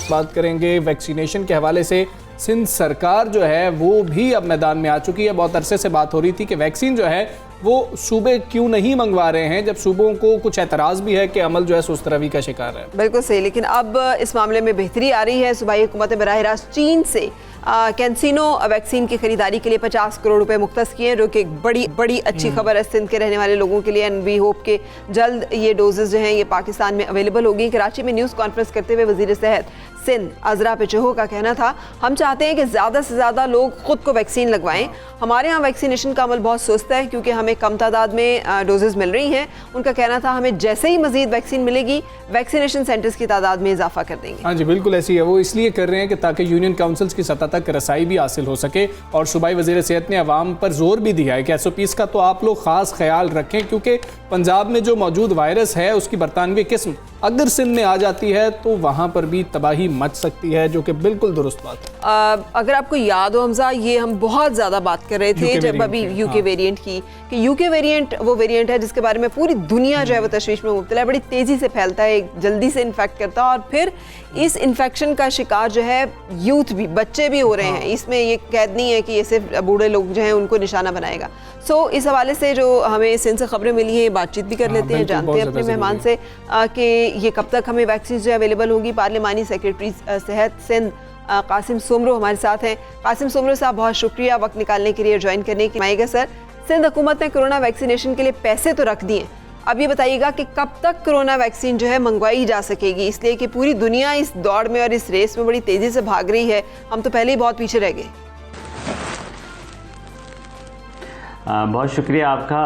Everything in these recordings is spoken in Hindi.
ज़बरदस्त बात करेंगे वैक्सीनेशन के हवाले से। सिंध सरकार जो है वो भी अब मैदान में आ चुकी है। बहुत अरसे से बात हो रही थी कि वैक्सीन जो है वो सूबे क्यों नहीं मंगवा रहे हैं, जब सूबों को कुछ एतराज़ भी है कि अमल जो है सुस्त रवि का शिकार है। बिल्कुल सही, लेकिन अब इस मामले में बेहतरी आ रही है। सूबाई हुकूमत ने बराह रास्त चीन से कैंसिनो वैक्सीन की खरीदारी के लिए 50 करोड़ रुपए मुख्तस किए हैं, जो कि एक बड़ी अच्छी खबर है सिंध के रहने वाले लोगों के लिए। एंड वी होप के जल्द ये डोजेज जो हैं ये पाकिस्तान में अवेलेबल होगी। कराची में न्यूज़ कॉन्फ्रेंस करते हुए वज़ीर सेहत सिंध अजरा पिचहो का कहना था, हम चाहते हैं कि ज़्यादा से ज़्यादा लोग खुद को वैक्सीन लगवाएं। हमारे यहाँ वैक्सीनेशन का अमल बहुत सुस्त है क्योंकि हमें कम तादाद में डोजेज मिल रही हैं। उनका कहना था हमें जैसे ही मजीद वैक्सीन मिलेगी वैक्सीनेशन सेंटर्स की तादाद में इजाफा कर देंगे। हाँ जी बिल्कुल ऐसी है। वो इसलिए कर रहे हैं कि ताकि यूनियन काउंसिल्स की सतह तक रसाई भी हासिल हो सके। और सूबाई वज़ीर सेहत ने अवाम पर जोर भी दिया है कि SOPs का तो आप लोग ख़ास ख्याल रखें, क्योंकि पंजाब में जो मौजूद वायरस है उसकी बरतानवी किस्म अगर सिंध में आ जाती है तो वहाँ पर भी तबाही मच सकती है, जो कि बिल्कुल दुरुस्त बात है। अगर आपको याद हो हमजा, ये हम बहुत ज़्यादा बात कर रहे थे जब अभी यूके वेरिएंट की, कि यूके वेरिएंट वो वेरिएंट है जिसके बारे में पूरी दुनिया जो है वो तशवीश में मुब्तला है। बड़ी तेज़ी से फैलता है, जल्दी से इन्फेक्ट करता है और फिर इस इन्फेक्शन का शिकार जो है यूथ भी, बच्चे भी हो रहे हैं। इसमें ये कैद नहीं है कि ये सिर्फ बूढ़े लोग जो हैं उनको निशाना बनाएगा। सो इस हवाले से जो हमें सिंध से खबरें मिली हैं, बातचीत भी कर लेते हैं, जानते हैं अपने मेहमान से कि ये कब तक हमें वैक्सीन जो अवेलेबल होगी। पार्लिमानी सेक्रेटरी सेहत सिंध कासिम सोमरो हमारे साथ हैं। कासिम सोमरो साहब, बहुत शुक्रिया वक्त निकालने के लिए, ज्वाइन करने के लिए। सर, सिंध हुकूमत ने कोरोना वैक्सीनेशन के लिए पैसे तो रख दिए, अब ये बताइएगा कि कब तक कोरोना वैक्सीन जो है मंगवाई जा सकेगी, इसलिए कि पूरी दुनिया इस दौड़ में और इस रेस में बड़ी तेज़ी से भाग रही है, हम तो पहले ही बहुत पीछे रह गए। बहुत शुक्रिया आपका।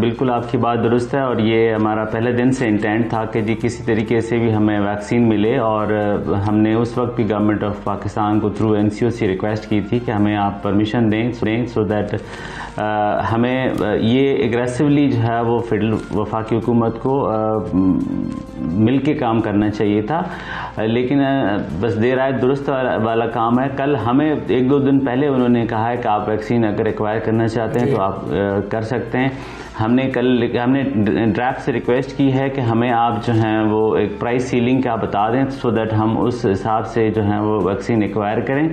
बिल्कुल आपकी बात दुरुस्त है और ये हमारा पहले दिन से इंटेंट था कि जी किसी तरीके से भी हमें वैक्सीन मिले। और हमने उस वक्त भी गवर्नमेंट ऑफ पाकिस्तान को थ्रू NCOC रिक्वेस्ट की थी कि हमें आप परमिशन दें सो दैट हमें ये एग्रेसिवली जो है वो फेडरल वफाकी हुकूमत को मिल के काम करना चाहिए था। लेकिन बस देर आए दुरुस्त वाला काम है। कल हमें 1-2 दिन पहले उन्होंने कहा है कि आप वैक्सीन अगर एक्वायर करना चाहते हैं तो आप कर सकते हैं। हमने ड्राफ्ट से रिक्वेस्ट की है कि हमें आप जो हैं वो एक प्राइस सीलिंग का बता दें सो दैट हम उस हिसाब से जो है वो वैक्सीन एक्वायर करें।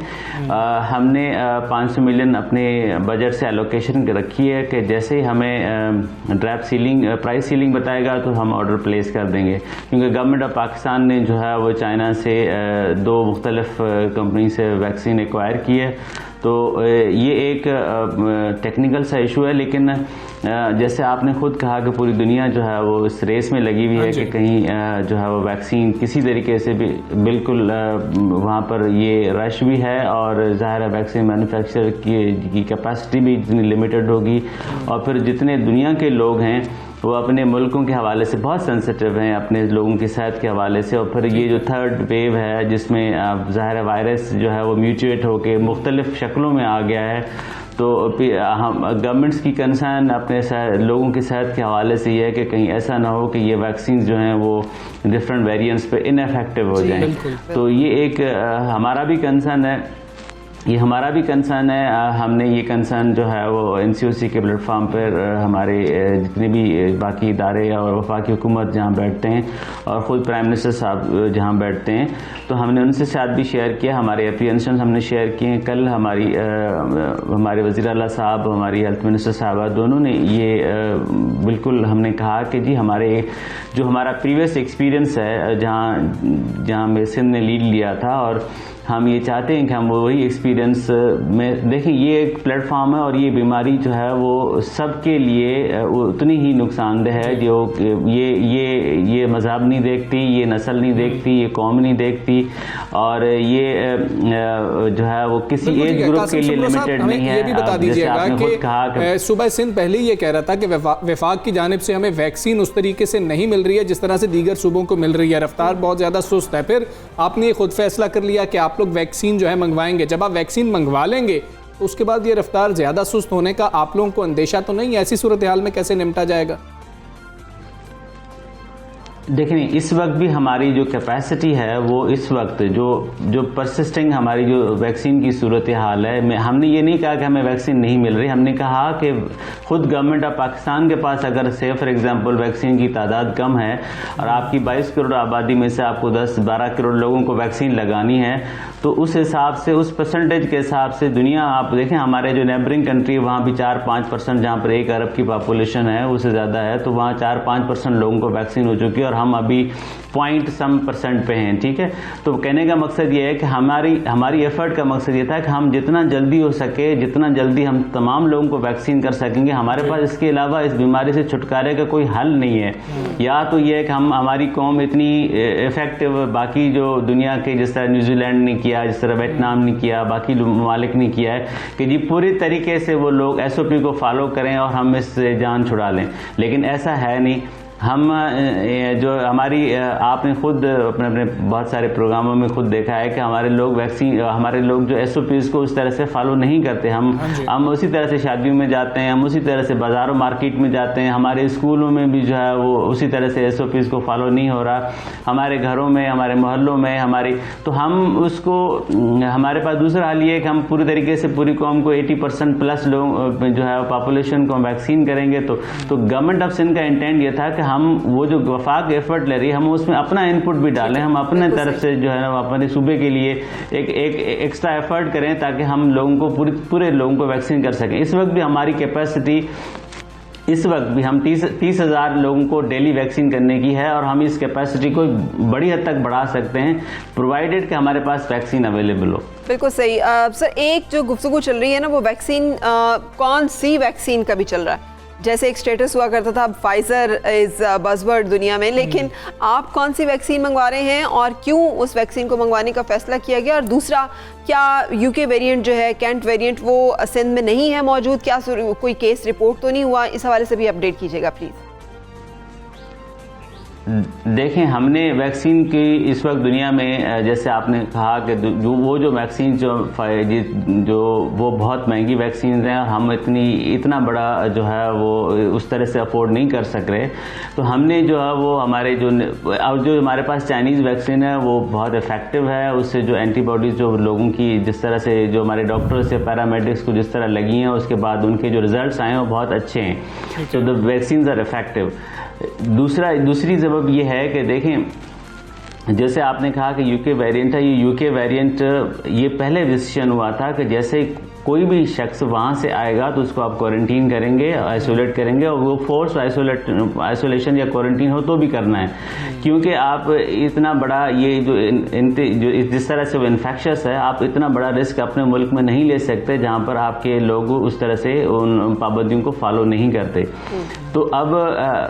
हमने 500 मिलियन अपने बजट से एलोकेशन रखी है कि जैसे ही हमें प्राइस सीलिंग बताएगा तो हम ऑर्डर प्लेस कर देंगे, क्योंकि गवर्नमेंट ऑफ पाकिस्तान ने जो है वो चाइना से 2 मुख्तलिफ कंपनी से वैक्सीन एक्वायर की है। तो ये एक टेक्निकल सा इशू है, लेकिन जैसे आपने खुद कहा कि पूरी दुनिया जो है वो इस रेस में लगी हुई है कि कहीं जो है वो वैक्सीन किसी तरीके से भी बिल्कुल वहाँ पर ये रश भी है और ज़ाहिर है वैक्सीन मैन्युफैक्चर की कैपेसिटी भी इतनी लिमिटेड होगी। और फिर जितने दुनिया के लोग हैं वो अपने मुल्कों के हवाले से बहुत सेंसिटिव हैं, अपने लोगों की सेहत के हवाले से। और फिर ये जो थर्ड वेव है जिसमें ज़ाहिर वायरस जो है वो म्यूटेट होकर मुख्तलिफ शक्लों में आ गया है, तो हम गवर्नमेंट्स की कंसर्न अपने लोगों की सेहत के हवाले से ये है कि कहीं ऐसा ना हो कि ये वैक्सीन जो हैं वो डिफरेंट वेरिएंट्स पे इनएफेक्टिव हो जाएं। तो ये एक हमारा भी कंसर्न है, हमने ये कंसर्न जो है वो NCOC के प्लेटफॉर्म पर हमारे जितने भी बाकी इदारे और वफाकी हुकूमत जहाँ बैठते हैं और ख़ुद प्राइम मिनिस्टर साहब जहाँ बैठते हैं तो हमने उनसे साथ भी शेयर किया, हमारे एप्रीहेंशंस हमने शेयर किए। कल हमारे वज़ीर आला साहब, हमारी हेल्थ मिनिस्टर साहबा दोनों ने ये बिल्कुल हमने कहा कि जी हमारा प्रीवियस एक्सपीरियंस है जहाँ में सिंध ने लीड लिया था और हम ये चाहते हैं कि हम वही एक्सपीरियंस में देखें। ये एक प्लेटफॉर्म है और ये बीमारी जो है वो सबके लिए उतनी ही नुकसानदेह है। जो ये मज़हब नहीं देखती, ये नस्ल नहीं देखती, ये कौम नहीं देखती और ये जो है वो किसी एज ग्रुप के लिए लिमिटेड नहीं है। ये भी बता दीजिएगा कि सुबह सिंध पहले ही ये कह रहा था कि वफाक की जानिब से हमें वैक्सीन उस तरीके से नहीं मिल रही है जिस तरह से दीगर सूबों को मिल रही है, रफ्तार बहुत ज़्यादा सुस्त है। फिर आपने ये खुद फैसला कर लिया कि आप लोग वैक्सीन जो है मंगवाएंगे। जब आप वैक्सीन मंगवा लेंगे तो उसके बाद ये रफ्तार ज़्यादा सुस्त होने का आप लोगों को अंदेशा तो नहीं? ऐसी सूरत हाल में कैसे निपटा जाएगा? देखिए इस वक्त भी हमारी जो कैपेसिटी है वो इस वक्त जो परसिस्टिंग हमारी जो वैक्सीन की सूरत हाल है, हमने ये नहीं कहा कि हमें वैक्सीन नहीं मिल रही। हमने कहा कि खुद गवर्नमेंट ऑफ पाकिस्तान के पास अगर से फॉर एग्जांपल वैक्सीन की तादाद कम है और आपकी 22 करोड़ आबादी में से आपको 10-12 करोड़ लोगों को वैक्सीन लगानी है, तो उस हिसाब से उस परसेंटेज के हिसाब से दुनिया, आप देखें हमारे जो नेबरिंग कंट्री वहाँ भी 4-5%, जहाँ पर 1 अरब की पॉपुलेशन है उससे ज़्यादा है, तो वहाँ 4-5% लोगों को वैक्सीन हो चुकी है और हम अभी .some% पे हैं। ठीक है, तो कहने का मकसद ये है कि हमारी एफर्ट का मकसद ये था कि हम जितना जल्दी हो सके, जितना जल्दी हम तमाम लोगों को वैक्सीन कर सकेंगे। हमारे पास इसके अलावा इस बीमारी से छुटकारे का कोई हल नहीं है। या तो ये है कि हमारी कौम इतनी इफेक्टिव, बाकी जो दुनिया के जिस तरह न्यूजीलैंड ने किया, जिस तरह वियतनाम ने किया, बाकी ममालिक ने किया है कि जी पूरी तरीके से वो लोग SOP को फॉलो करें और हम इससे जान छुड़ा लें, लेकिन ऐसा है नहीं। हम जो आपने खुद अपने बहुत सारे प्रोग्रामों में खुद देखा है कि हमारे लोग जो SOPs को उस तरह से फॉलो नहीं करते। हम उसी तरह से शादियों में जाते हैं, हम उसी तरह से बाज़ारों मार्केट में जाते हैं, हमारे स्कूलों में भी जो है वो उसी तरह से SOPs को फॉलो नहीं हो रहा, हमारे घरों में, हमारे मोहल्लों में तो हम उसको, हमारे पास दूसरा हाल ये है कि हम पूरी तरीके से पूरी कौम को 80% प्लस लोग जो है पॉपुलेशन को वैक्सीन करेंगे। तो गवर्नमेंट ऑफ सिंध का इंटेंट ये था कि हम वो जो वफाक एफर्ट ले रही है हम उसमें अपना इनपुट भी डालें, हम अपने तरफ से जो है ना अपने सूबे के लिए एक एक्स्ट्रा एफर्ट करें ताकि हम लोगों को पूरे लोगों को वैक्सीन कर सकें। इस वक्त भी हमारी कैपेसिटी, इस वक्त भी हम 30,000 लोगों को डेली वैक्सीन करने की है और हम इस कैपेसिटी को बड़ी हद तक बढ़ा सकते हैं प्रोवाइडेड कि हमारे पास वैक्सीन अवेलेबल हो। बिल्कुल सही। सर, एक जो गुफ्तगू चल रही है ना वो वैक्सीन, कौन सी वैक्सीन का भी चल रहा है। जैसे एक स्टेटस हुआ करता था, फाइजर इज बज़वर्ड दुनिया में, लेकिन आप कौन सी वैक्सीन मंगवा रहे हैं और क्यों उस वैक्सीन को मंगवाने का फैसला किया गया? और दूसरा, क्या UK वेरिएंट जो है, कैंट वेरिएंट, वो सिंध में नहीं है मौजूद? क्या कोई केस रिपोर्ट तो नहीं हुआ? इस हवाले से भी अपडेट कीजिएगा प्लीज़। देखें, हमने वैक्सीन की इस वक्त दुनिया में, जैसे आपने कहा कि जो वैक्सीन जो वो बहुत महंगी वैक्सीन हैं और हम इतना बड़ा जो है वो उस तरह से अफोर्ड नहीं कर सक रहे, तो हमने जो है वो हमारे जो हमारे पास चाइनीज़ वैक्सीन है वो बहुत इफेक्टिव है। उससे जो एंटीबॉडीज़ जो लोगों की जिस तरह से जो हमारे डॉक्टर्स से पैरामेडिक्स को जिस तरह लगी हैं, उसके बाद उनके जो रिजल्ट्स आए हैं वो बहुत अच्छे हैं। तो द वैक्सीन्स आर इफेक्टिव। दूसरी सबब ये है कि देखें, जैसे आपने कहा कि UK वेरिएंट है, ये UK वेरिएंट ये पहले डिसीजन हुआ था कि जैसे कोई भी शख्स वहाँ से आएगा तो उसको आप क्वारंटीन करेंगे, आइसोलेट करेंगे, और वो फोर्स आइसोलेशन या क्वारंटीन हो तो भी करना है, क्योंकि आप इतना बड़ा ये जो जिस तरह से वो इन्फेक्शस है, आप इतना बड़ा रिस्क अपने मुल्क में नहीं ले सकते जहाँ पर आपके लोग उस तरह से उन पाबंदियों को फॉलो नहीं करते। तो अब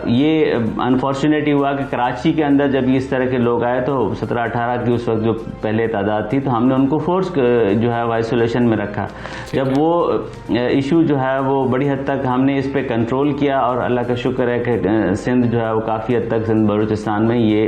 ये अनफॉर्चुनेटली हुआ कि कराची के अंदर जब इस तरह के लोग आए तो 17-18 की उस वक्त जो पहले तादाद थी, तो हमने उनको फोर्स जो है आइसोलेशन में रखा। जब वो इशू जो है वो बड़ी हद तक हमने इस पे कंट्रोल किया और अल्लाह का शुक्र है कि सिंध जो है वो काफ़ी हद तक, सिंध बलूचिस्तान में ये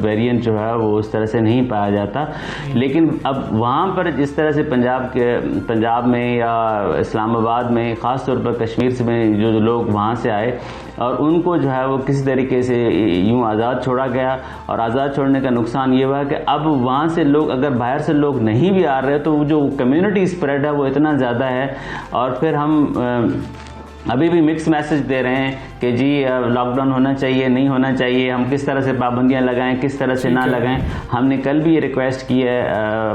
वेरिएंट जो है वो उस तरह से नहीं पाया जाता। लेकिन अब वहाँ पर जिस तरह से पंजाब में या इस्लामाबाद में, ख़ास तौर पर कश्मीर से में जो लोग वहाँ से आए और उनको जो है वो किसी तरीके से यूँ आज़ाद छोड़ा गया, और आज़ाद छोड़ने का नुकसान ये हुआ कि अब वहाँ से लोग, अगर बाहर से लोग नहीं भी आ रहे तो जो कम्युनिटी स्प्रेड है वो इतना ज़्यादा है। और फिर हम अभी भी मिक्स मैसेज दे रहे हैं कि जी लॉकडाउन होना चाहिए, नहीं होना चाहिए, हम किस तरह से पाबंदियां लगाएं, किस तरह से ना लगाएं। हमने कल भी ये रिक्वेस्ट की है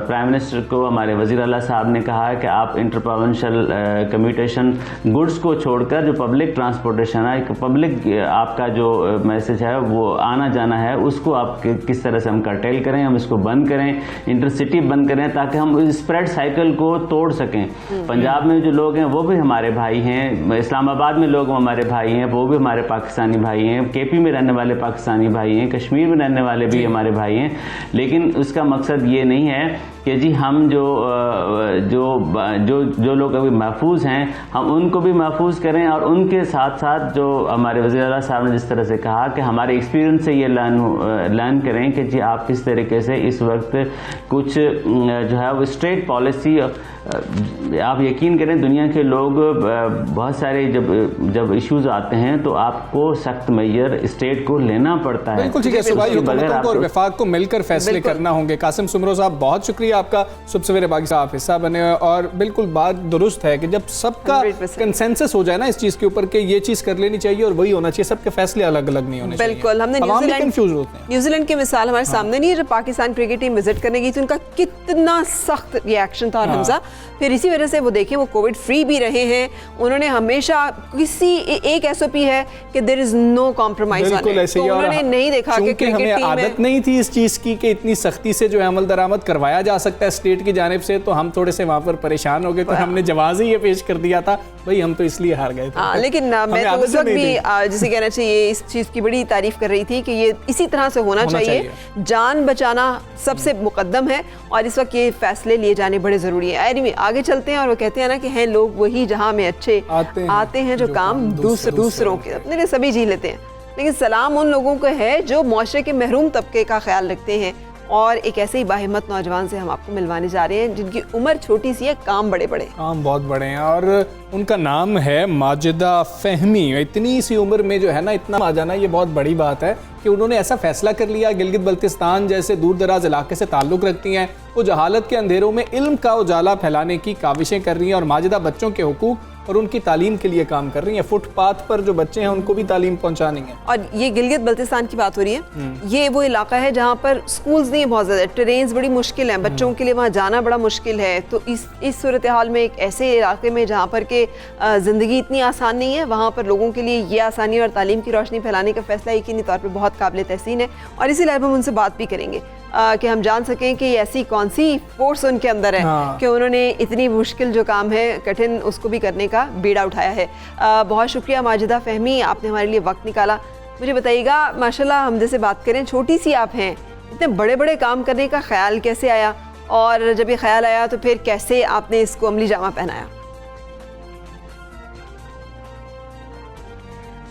प्राइम मिनिस्टर को, हमारे वज़ीर आला साहब ने कहा है कि आप इंटर प्रोविंशियल कम्यूटेशन गुड्स को छोड़कर जो पब्लिक ट्रांसपोर्टेशन है, पब्लिक आपका जो मैसेज है वो आना जाना है, उसको आप किस तरह से हम कर्टेल करें, हम इसको बंद करें, इंटरसिटी बंद करें, ताकि हम स्प्रेड साइकिल को तोड़ सकें। पंजाब में जो लोग हैं वो भी हमारे भाई हैं, इस्लामाबाद में लोग हमारे भाई हैं, वो भी हमारे पाकिस्तानी भाई हैं, KP में रहने वाले पाकिस्तानी भाई हैं, कश्मीर में रहने वाले भी हमारे भाई हैं। लेकिन उसका मकसद ये नहीं है कि जी हम जो लोग अभी महफूज हैं हम उनको भी महफूज करें, और उनके साथ साथ जो हमारे वज़ीर आला साहब ने जिस तरह से कहा कि हमारे एक्सपीरियंस से ये लर्न करें कि जी आप किस तरीके से इस वक्त कुछ जो है वो स्ट्रेट पॉलिसी आप यकीन करें दुनिया के लोग बहुत सारे जब इश्यूज आते हैं तो आपको सख्त मेजर स्टेट को लेना पड़ता है। बिल्कुल ठीक है, सूबाई हुकूमतों को और वफाक को मिलकर फैसले करना होंगे। कासिम सुमरो साहब बहुत शुक्रिया आपका, सुबह सवेरे बागी साहब हिस्सा बने। और बिल्कुल बात दुरुस्त है कि जब सबका कंसेंसस हो जाए ना इस चीज़ के ऊपर कि ये चीज़ कर लेनी चाहिए और वही होना चाहिए, सबके फैसले अलग अलग नहीं होने चाहिए। बिल्कुल, हमने न्यूजीलैंड की मिसाल हमारे सामने नहीं है, जब पाकिस्तान क्रिकेट टीम विजिट करने गई थी उनका कितना सख्त रिएक्शन था हमजा। फिर इसी वजह से वो देखें वो कोविड फ्री भी रहे हैं, उन्होंने हमेशा किसी एक एसओपी है कि देयर इज नो कॉम्प्रोमाइज, तो उन्होंने नहीं देखा कि क्रिकेट हमें आदत नहीं थी इस चीज की कि इतनी सख्ती से जो है अमल दरामद करवाया जा सकता है स्टेट की जानिब से, तो हम थोड़े से वहां पर परेशान हो गए, तो हमने जवाब ही ये पेश कर दिया था भाई हम तो इसलिए हार गए थे। लेकिन मैं तो उस वक्त भी जिसे कहना चाहिए इस चीज की बड़ी तारीफ कर रही थी कि ये इसी तरह से होना चाहिए। जान बचाना सबसे मुकद्दम है और इस वक्त ये फैसले लिए जाने बड़े जरूरी है। एनीवे आगे चलते हैं और वो कहते हैं ना कि हैं लोग वही जहां में अच्छे आते हैं जो काम दूसरों के अपने लिए सभी जी लेते हैं। लेकिन सलाम उन लोगों को है जो मुआशरे के महरूम तबके का ख्याल रखते हैं। और एक ऐसे ही बाहिम्मत नौजवान से हम आपको मिलवाने जा रहे हैं जिनकी उम्र छोटी सी है, काम बड़े बड़े, काम बहुत बड़े हैं। और उनका नाम है माजिदा फहमी। इतनी सी उम्र में जो है ना इतना आ जाना ये बहुत बड़ी बात है कि उन्होंने ऐसा फैसला कर लिया। गिलगित बल्तिस्तान जैसे दूर दराज इलाके से ताल्लुक़ रखती हैं, वो जहालत के अंधेरों में इल्म का उजाला फैलाने की काविशें कर रही हैं और माजिदा बच्चों के हुकूक और उनकी तालीम के लिए काम कर रही हैं। फुटपाथ पर जो बच्चे हैं उनको भी तालीम पहुंचानी है। और ये गिलगित बल्तिस्तान की बात हो रही है, ये वो इलाका है जहाँ पर स्कूल्स नहीं है बहुत ज़्यादा, ट्रेन्स बड़ी मुश्किल हैं, बच्चों के लिए वहाँ जाना बड़ा मुश्किल है। तो इस सूरत हाल में एक ऐसे इलाके में जहाँ पर के ज़िंदगी इतनी आसान नहीं है, वहाँ पर लोगों के लिए ये आसानी और तालीम की रोशनी फैलाने का फैसला यकीनी तौर पर बहुत काबिल तहसीन है। और इसी लाइफ हम उनसे बात भी करेंगे कि हम जान सकें कि ऐसी कौन सी फोर्स उनके अंदर है कि उन्होंने इतनी मुश्किल जो काम है कठिन उसको भी करने का बीड़ा उठाया है। बहुत शुक्रिया माजिदा फहमी, आपने हमारे लिए वक्त निकाला। मुझे बताइएगा माशाल्लाह हम जैसे बात करें छोटी सी आप हैं, इतने बड़े बड़े काम करने का ख्याल कैसे आया और जब ये ख्याल आया तो फिर कैसे आपने इसको अमली जामा पहनाया?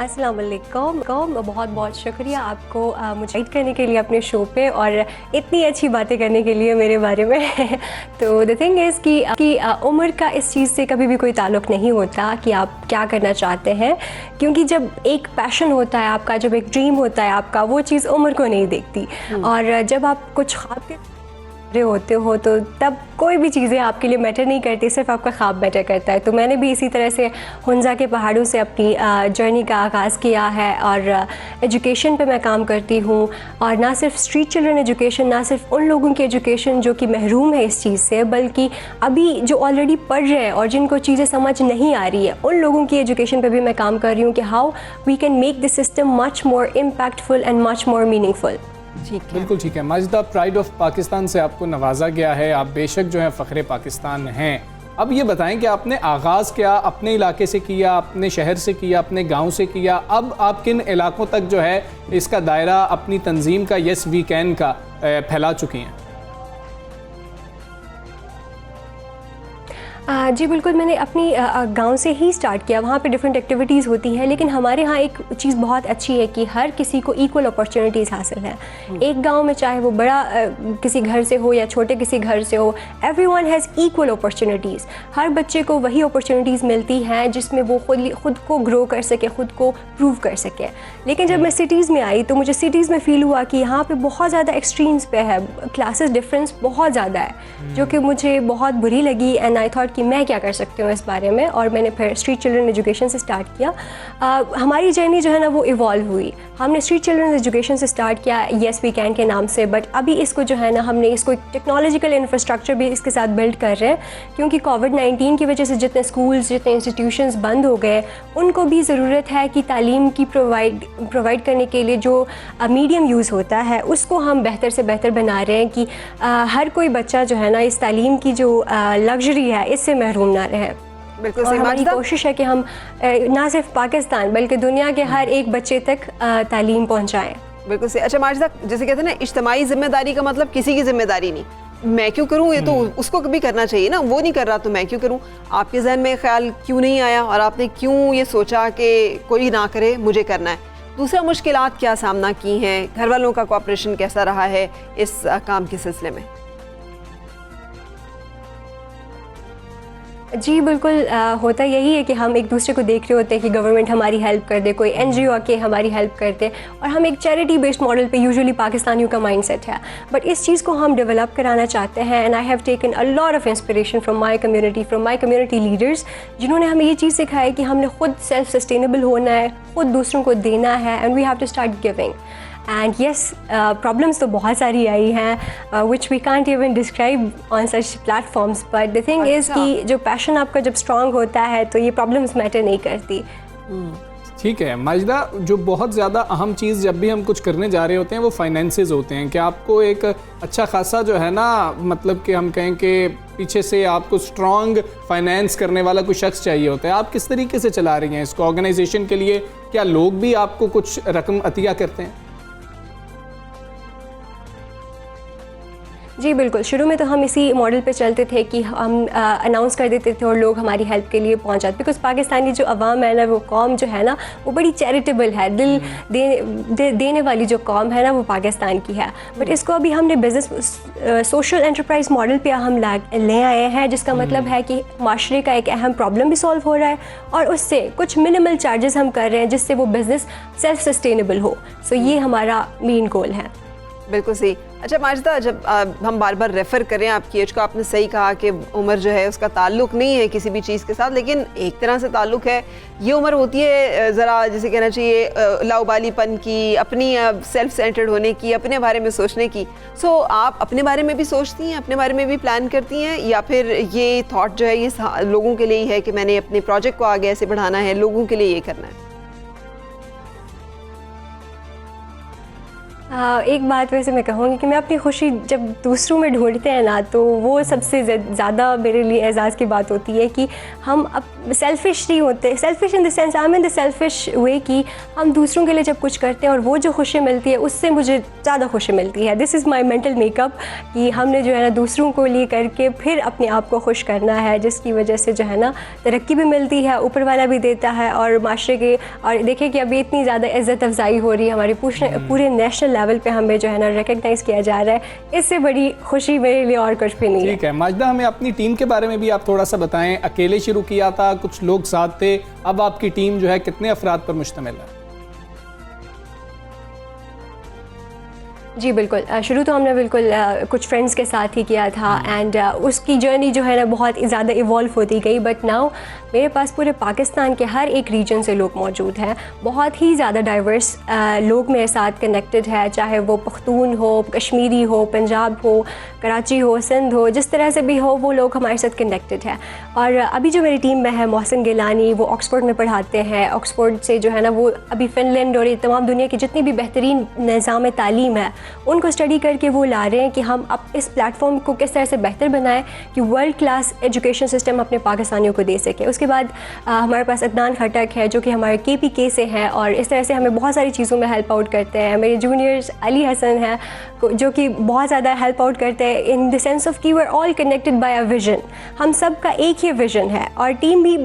अस्सलाम वालेकुम, बहुत बहुत शुक्रिया आपको मुझे गाइड करने के लिए अपने शो पे और इतनी अच्छी बातें करने के लिए मेरे बारे में। तो द थिंग इज़ कि उम्र का इस चीज़ से कभी भी कोई ताल्लुक़ नहीं होता कि आप क्या करना चाहते हैं, क्योंकि जब एक पैशन होता है आपका, जब एक ड्रीम होता है आपका, वो चीज़ उम्र को नहीं देखती। और जब आप कुछ ख्वाब के होते हो तो तब कोई भी चीज़ें आपके लिए मैटर नहीं करती, सिर्फ आपका ख्वाब मैटर करता है। तो मैंने भी इसी तरह से हुंजा के पहाड़ों से अपनी जर्नी का आगाज़ किया है और एजुकेशन पे मैं काम करती हूँ। और ना सिर्फ स्ट्रीट चिल्ड्रन एजुकेशन, ना सिर्फ उन लोगों की एजुकेशन जो कि महरूम है इस चीज़ से, बल्कि अभी जो ऑलरेडी पढ़ रहे हैं और जिनको चीज़ें समझ नहीं आ रही है, उन लोगों की एजुकेशन पर भी मैं काम कर रही हूँ कि how we can make this system much more impactful and much more meaningful. बिल्कुल ठीक है। माजिदा, प्राइड ऑफ पाकिस्तान से आपको नवाजा गया है, आप बेशक जो है फ़ख्रे पाकिस्तान हैं। अब ये बताएं कि आपने आगाज़ क्या अपने इलाके से किया, अपने शहर से किया, अपने गांव से किया, अब आप किन इलाकों तक जो है इसका दायरा अपनी तंजीम का यस वी कैन का फैला चुकी हैं? जी बिल्कुल, मैंने अपनी गांव से ही स्टार्ट किया। वहाँ पे डिफरेंट एक्टिविटीज़ होती हैं, लेकिन हमारे यहाँ एक चीज़ बहुत अच्छी है कि हर किसी को इक्वल अपॉर्चुनिटीज़ हासिल हैं। एक गांव में चाहे वो बड़ा किसी घर से हो या छोटे किसी घर से हो, एवरीवन हैज़ इक्वल अपॉर्चुनिटीज़। हर बच्चे को वही अपॉर्चुनिटीज़ मिलती हैं जिसमें वो खुद को ग्रो कर सके, खुद को प्रूव कर सके। लेकिन जब मैं सिटीज़ में आई तो मुझे सिटीज़ में फ़ील हुआ कि यहाँ पर बहुत ज़्यादा एक्सट्रीम्स पे है, क्लासेस डिफरेंस बहुत ज़्यादा है, जो कि मुझे बहुत बुरी लगी। एंड आई थॉट कि मैं क्या कर सकती हूँ इस बारे में, और मैंने फिर स्ट्रीट चिल्ड्रन एजुकेशन से स्टार्ट किया। हमारी जर्नी जो है ना वो इवॉल्व हुई। हमने स्ट्रीट चिल्ड्रन एजुकेशन से स्टार्ट किया यस वी कैन के नाम से, बट अभी इसको जो है ना हमने इसको टेक्नोलॉजिकल इंफ्रास्ट्रक्चर भी इसके साथ बिल्ड कर रहे हैं, क्योंकि कोविड-19 की वजह से जितने स्कूल्स, जितने इंस्टीट्यूशंस बंद हो गए, उनको भी ज़रूरत है कि तालीम की प्रोवाइड करने के लिए जो मीडियम यूज़ होता है उसको हम बेहतर से बेहतर बना रहे हैं कि हर कोई बच्चा जो है ना इस तालीम की जो लग्जरी है इससे महरूम ना रहे। बिल्कुल और हमारी कोशिश है कि हम ना सिर्फ पाकिस्तान बल्कि दुनिया के हर एक बच्चे तक तालीम पहुंचाएं। बिल्कुल सही। अच्छा माजिदा, जैसे कहते हैं ना इज्तिमाई जिम्मेदारी का मतलब किसी की जिम्मेदारी नहीं, मैं क्यों करूं, ये तो उसको कभी करना चाहिए ना, वो नहीं कर रहा तो मैं क्यों करूं। आपके जहन में ख्याल क्यों नहीं आया और आपने क्यों ये सोचा कि कोई ना करे, मुझे करना है? दूसरा, मुश्किलात क्या सामना की हैं, घर वालों का कोऑपरेशन कैसा रहा है इस काम के सिलसिले में? जी बिल्कुल, होता यही है कि हम एक दूसरे को देख रहे होते हैं कि गवर्नमेंट हमारी हेल्प कर दे, कोई एनजीओ आके हमारी हेल्प कर दे, और हम एक चैरिटी बेस्ड मॉडल पे यूजुअली पाकिस्तानियों का माइंडसेट है। बट इस चीज़ को हम डेवलप कराना चाहते हैं, and I have taken a lot of inspiration from my community leaders, जिन्होंने हमें ये चीज़ सिखाई है कि हमने खुद सेल्फ सस्टेनेबल होना है, खुद दूसरों को देना है, and we have to start giving. And yes, problems तो बहुत सारी आई हैं which we can't even describe on such platforms, but the thing is कि जो पैशन आपका जब स्ट्रॉन्ग होता है तो ये प्रॉब्लम्स मैटर नहीं करती। ठीक है माजिदा, जो बहुत ज़्यादा अहम चीज़ जब भी हम कुछ करने जा रहे होते हैं वो फाइनेंसेस होते हैं कि आपको एक अच्छा खासा जो है ना, मतलब कि हम कहें कि पीछे से आपको स्ट्रॉन्ग फाइनेंस करने वाला कोई शख्स चाहिए होता है। आप किस तरीके से चला रही हैं इसको ऑर्गेनाइजेशन के लिए? क्या लोग भी आपको कुछ रकम अतिया करते हैं? जी बिल्कुल, शुरू में तो हम इसी मॉडल पे चलते थे कि हम अनाउंस कर देते थे और लोग हमारी हेल्प के लिए पहुंच जाते, बिकॉज पाकिस्तानी जो अवाम है ना, वो कौम जो है ना, वो बड़ी चैरिटेबल है, दिल देने वाली जो कौम है ना, वो पाकिस्तान की है। बट इसको अभी हमने बिजनेस सोशल एंटरप्राइज मॉडल पे हम ले आए हैं, जिसका मतलब है कि माशरे का एक अहम प्रॉब्लम भी सॉल्व हो रहा है और उससे कुछ मिनिमल चार्जेस हम कर रहे हैं जिससे वो बिज़नेस सेल्फ सस्टेनेबल हो। सो ये हमारा मेन गोल है। बिल्कुल सही। अच्छा माजिदा, जब हम बार बार रेफ़र करें आपकी एज को, आपने सही कहा कि उम्र जो है उसका ताल्लुक़ नहीं है किसी भी चीज़ के साथ, लेकिन एक तरह से ताल्लुक़ है। ये उम्र होती है ज़रा जैसे कहना चाहिए लाउबालीपन की, अपनी सेल्फ सेंटर्ड होने की, अपने बारे में सोचने की। सो आप अपने बारे में भी सोचती हैं, अपने बारे में भी प्लान करती हैं, या फिर ये थॉट जो है ये लोगों के लिए ही है कि मैंने अपने प्रोजेक्ट को आगे ऐसे बढ़ाना है, लोगों के लिए ये करना है? एक बात वैसे मैं कहूँगी कि मैं अपनी खुशी जब दूसरों में ढूंढते हैं ना, तो वो सबसे ज़्यादा मेरे लिए एजाज़ की बात होती है कि हम अब सेल्फिश नहीं होते। Selfish in the sense, I mean the selfish way कि हम दूसरों के लिए जब कुछ करते हैं और वो जो खुशी मिलती है उससे मुझे ज़्यादा खुशी मिलती है। This is my mental makeup कि हमने जो है ना दूसरों को लिए करके फिर अपने आप को खुश करना है, जिसकी वजह से जो है ना तरक्की भी मिलती है, ऊपर वाला भी देता है और माशरे के। और देखिए कि अभी इतनी ज़्यादा इज़्ज़त अफजाई हो रही है, हमारे पूरे नेशनल लेवल पे हमें जो है ना रिकग्नाइज किया जा रहा है। इससे बड़ी खुशी मेरे लिए और कुछ भी नहीं है। ठीक है माजिदा, हमें अपनी टीम के बारे में भी आप थोड़ा सा बताएं। अकेले शुरू किया था, कुछ लोग साथ थे, अब आपकी टीम जो है कितने अफराद पर मुश्तमिल है? जी बिल्कुल, शुरू तो हमने बिल्कुल कुछ फ्रेंड्स के साथ ही किया था, एंड उसकी जर्नी जो है ना बहुत ज़्यादा इवॉल्व होती गई। बट नाउ मेरे पास पूरे पाकिस्तान के हर एक रीजन से लोग मौजूद हैं, बहुत ही ज़्यादा डाइवर्स लोग मेरे साथ कनेक्टेड है, चाहे वो पख्तून हो, कश्मीरी हो, पंजाब हो, कराची हो, सिंध हो, जिस तरह से भी हो वो लोग हमारे साथ कनेक्टेड है। और अभी जो मेरी टीम में है मोहसिन गिलानी, वो ऑक्सफोर्ड में पढ़ाते हैं। ऑक्सफोर्ड से जो है ना वो अभी फ़िनलैंड और तमाम दुनिया की जितनी भी बेहतरीन निज़ाम तालीम है उनको स्टडी करके वो ला रहे हैं कि हम अब इस प्लेटफॉर्म को किस तरह से बेहतर बनाएं कि वर्ल्ड क्लास एजुकेशन सिस्टम अपने पाकिस्तानियों को दे सके। उसके बाद हमारे पास अदनान खटक है जो कि हमारे KPK से हैं और इस तरह से हमें बहुत सारी चीज़ों में हेल्प आउट करते हैं। मेरे जूनियर्स अली हसन है जो कि बहुत ज़्यादा हेल्प आउट करते हैं इन द सेंस ऑफ कि we are all connected by a vision. हम सब का एक ही विजन है और टीम भी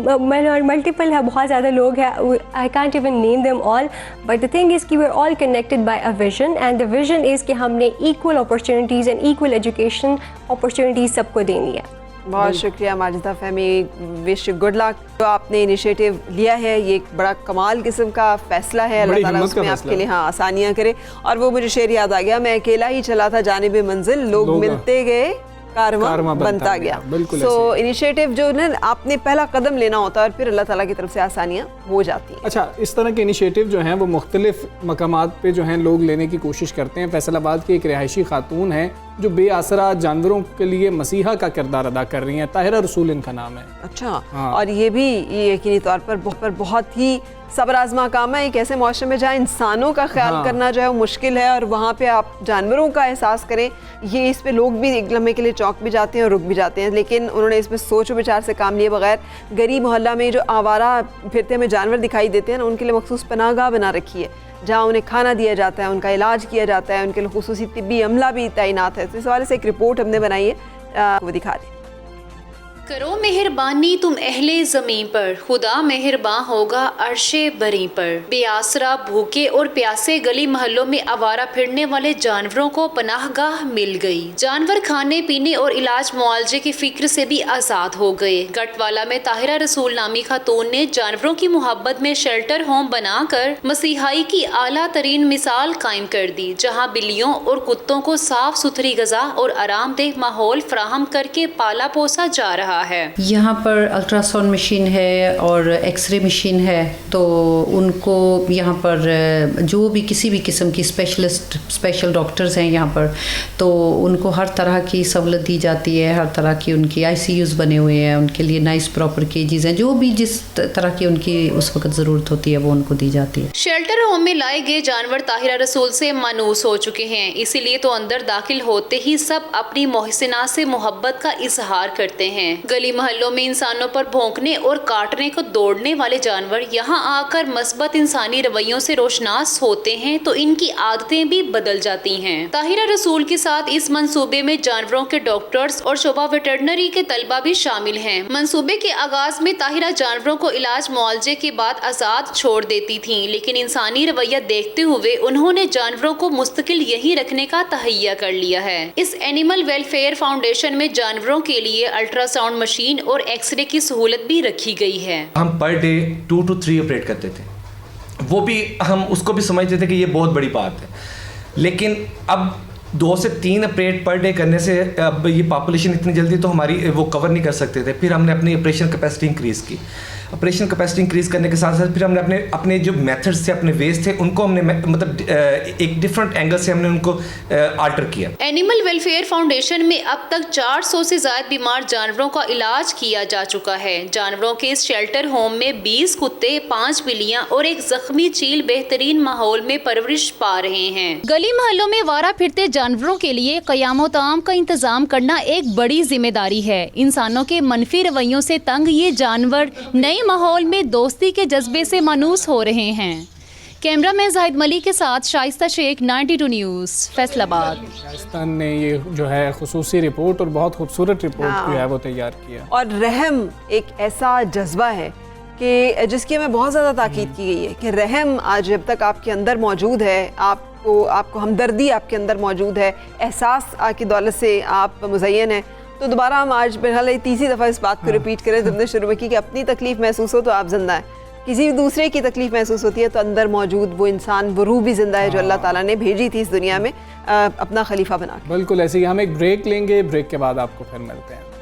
मल्टीपल है, बहुत ज़्यादा लोग हैं, I can't even name them all, but the thing is कि we are all connected by a vision, and the vision is कि हमने equal opportunities and equal education opportunities सबको देनी है। बहुत शुक्रिया Majida Fahmi, wish good luck. तो आपने इनिशिएटिव लिया है, ये एक बड़ा कमाल किस्म का फ़ैसला है, अल्लाह ताला उसमें आपके लिए आसानियाँ करे। और वो मुझे शेर याद आ गया, मैं अकेला ही चला था जानिबे मंजिल, लोग मिलते गए कारवां बनता गया। सो इनिशिएटिव जो ना आपने पहला कदम लेना होता है और फिर अल्लाह ताला की तरफ से आसानियाँ हो जाती हैं। अच्छा, इस तरह के इनिशिएटिव जो हैं वो मुख्तलिफ मकामात पे जो हैं लोग लेने की कोशिश करते हैं। फैसलाबाद की एक रिहायशी खातून है जो बेआसरा जानवरों के लिए मसीहा का किरदार अदा कर रही हैं, ताहिरा रसूल इनका नाम है। अच्छा, और ये भी यकीनी तौर पर बहुत ही सब्र आज़मा काम है। एक ऐसे मौसम में जहाँ इंसानों का ख्याल करना जो है वो मुश्किल है और वहाँ पे आप जानवरों का एहसास करें, ये इस पे लोग भी एक लम्हे के लिए चौंक भी जाते हैं और रुक भी जाते हैं। लेकिन उन्होंने इसमें सोच विचार से काम लिए बगैर गरीब मोहल्ला में जो आवारा फिरते हमें जानवर दिखाई देते हैं ना, उनके लिए मखसूस पनाहगाह बना रखी है जहाँ उन्हें खाना दिया जाता है, उनका इलाज किया जाता है, उनके लिए खुसूसी तिब्बी अमला भी तैनात है। तो इस हवाले से एक रिपोर्ट हमने बनाई है, वो दिखा दें। करो मेहरबानी तुम अहले जमीन पर, खुदा मेहरबान होगा अर्शे बरी पर। बेआसरा, भूखे और प्यासे गली मोहल्लों में आवारा फिरने वाले जानवरों को पनाहगाह मिल गई। जानवर खाने पीने और इलाज मुआवजे की फिक्र से भी आजाद हो गए। गटवाला में ताहिरा रसूल नामी खातून ने जानवरों की मोहब्बत में शेल्टर होम बनाकर मसीहाई की आला तरीन मिसाल कायम कर दी, जहाँ बिल्लियों और कुत्तों को साफ सुथरी गजा और आरामदेह माहौल फराहम करके पाला पोसा जा रहा है। यहाँ पर अल्ट्रासाउंड मशीन है और एक्सरे मशीन है, तो उनको यहाँ पर जो भी किसी भी किस्म की स्पेशल डॉक्टर्स हैं यहाँ पर, तो उनको हर तरह की सहूलत दी जाती है। हर तरह की उनकी ICUs बने हुए हैं, उनके लिए नाइस प्रॉपर केजेस हैं, जो भी जिस तरह की उनकी उस वक्त ज़रूरत होती है वो उनको दी जाती है। शेल्टर होम में लाए गए जानवर ताहिरा रसूल से मानूस हो चुके हैं, इसीलिए तो अंदर दाखिल होते ही सब अपनी मोहसिना से मोहब्बत का इजहार करते हैं। गली मोहल्लों में इंसानों पर भौंकने और काटने को दौड़ने वाले जानवर यहाँ आकर मस्बत इंसानी रवैयों से रोशनास होते हैं तो इनकी आदतें भी बदल जाती हैं। ताहिरा रसूल के साथ इस मंसूबे में जानवरों के डॉक्टर्स और शोबा वेटरनरी के तलबा भी शामिल हैं। मंसूबे के आगाज में ताहिरा जानवरों को इलाज मुआवजे के बाद आजाद छोड़ देती थी, लेकिन इंसानी रवैया देखते हुए उन्होंने जानवरों को मुस्तकिल यही रखने का तहैया कर लिया है। इस एनिमल वेलफेयर फाउंडेशन में जानवरों के लिए अल्ट्रासाउंड मशीन और एक्सरे की सहूलत भी रखी गई है। हम पर डे 2 to 3 ऑपरेट करते थे, वो भी हम उसको भी समझते थे कि ये बहुत बड़ी बात है, लेकिन अब 2 से 3 ऑपरेट पर डे करने से अब ये पॉपुलेशन इतनी जल्दी तो हमारी वो कवर नहीं कर सकते थे। फिर हमने अपनी ऑपरेशन कैपेसिटी इंक्रीज़ की। ऑपरेशन कैपेसिटी इंक्रीज़ करने के साथ साथ फिर हमने अपने जो मेथड्स थे, अपने वेज थे, उनको हमने मतलब एक डिफरेंट एंगल से हमने उनको आल्टर किया। एनिमल वेलफेयर फाउंडेशन में अब तक 400 से ज्यादा बीमार जानवरों का इलाज किया जा चुका है। जानवरों के इस शेल्टर होम में 20 कुत्ते, 5 बिल्लियां और एक जख्मी चील बेहतरीन माहौल में परवरिश पा रहे हैं। गली मोहल्लों में वारा फिरते जानवरों के लिए क़याम ताम का इंतजाम करना एक बड़ी जिम्मेदारी है। इंसानों के मनफी रवैयों से तंग ये जानवर नए माहौल में दोस्ती के जज्बे से मानूस हो रहे हैं। कैमरामैन जाहिद मलिक के साथ शाइस्ता शेख, 92 न्यूज़, फैसलाबाद। पाकिस्तान ने ये जो है खुसूसी रिपोर्ट और बहुत खूबसूरत रिपोर्ट जो है वो तैयार किया। और रहम एक ऐसा जज्बा है कि जिसकी हमें बहुत ज़्यादा ताकीद की गई है कि रहम आज जब तक आपके अंदर मौजूद है, आपको हमदर्दी आपके अंदर मौजूद है, एहसास की दौलत से आप मुज़य्यन है, तो दोबारा हम आज फिलहाल तीसरी दफ़ा इस बात को रिपीट करें। तुमने शुरू में की कि अपनी तकलीफ़ महसूस हो तो आप जिंदा है, किसी दूसरे की तकलीफ़ महसूस होती है तो अंदर मौजूद वो इंसान, वो रूह भी जिंदा है जो अल्लाह ताला ने भेजी थी इस दुनिया में अपना खलीफा बना। बिल्कुल ऐसे ही हम एक ब्रेक लेंगे, ब्रेक के बाद आपको फिर मिलते हैं।